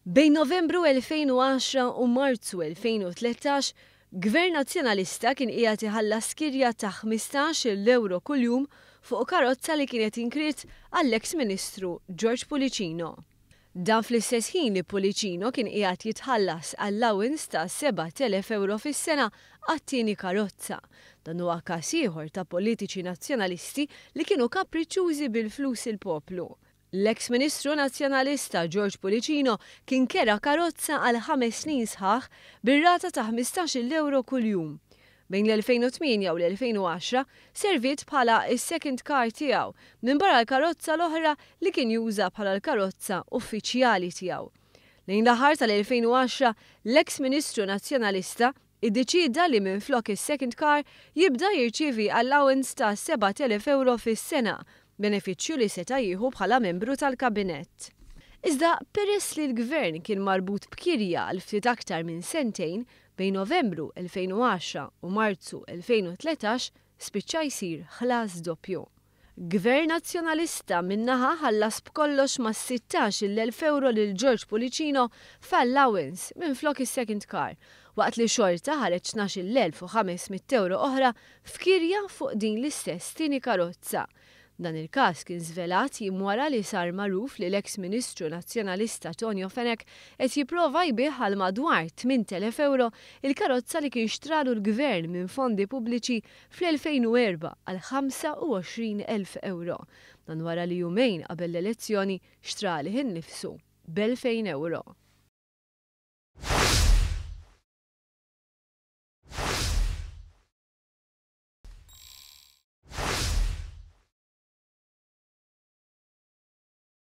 Bejn Novembru 2010 u Marzu 2013, Gvern Nazzjonalista kien qiegħed iħallas kirja ta' 15 euro kuljum fuq karozza li kienet inkriet għall-eks Ministru George Pulicino. Dan fl-istess ħin li Pulicino kien qiegħed jitħallas allowance ta' 7,000 euro fis-sena għat-tieni karozza. Dan huwa każ ieħor ta' politiċi nazzjonalisti li kienu kapriċċjużi bil-flus il-poplu. L-eks Ministru Nazzjonalista George Pulicino kien kera karozza għal 5 snin sħaħ bir-rata ta' 15 euro kuljum. Bejn l-2008 u l-2010 servit bħala is-second car tiegħu minn barra l-karozza l-oħra li kien juża bħala l-karozza uffiċjali tiegħu. Lejn l-aħħar tal-2010 l-eks Ministru Nazzjonalista iddeċida li minflok is-second car jibda jirċievi allowance ta' 7,000 euro fis-sena, benefiċċju li seta' jieħu bħala membru tal-kabinett. Iżda peress li l-gvern kien marbut b'kirja għal ftit aktar minn sentejn bejn Novembru 2010 u Marzu 2013 spiċċa jsir ħlas doppju. Gvern Nazzjonalista minnaħa ħallas b'kollox ma' 16,000 euro lil George Pulicino f'allowance minflok is-second car, waqt li xorta ħareġ 12,500 euro oħra f'kirja fuq din l-istess tieni karozza. Dan il-każ kien żvelat jiem wara li sar magħruf li l-eks Ministru Nazzjonalista Tonio Fenech qed jipprova jbih għal madwar 8,000 euro il-karozza li kien xtralu l-Gvern minn fondi pubbliċi fl-2004 għal 25,000 euro. Dan wara li jumejn qabel l-elezzjoni xtralih innifsu b'2,000 euro.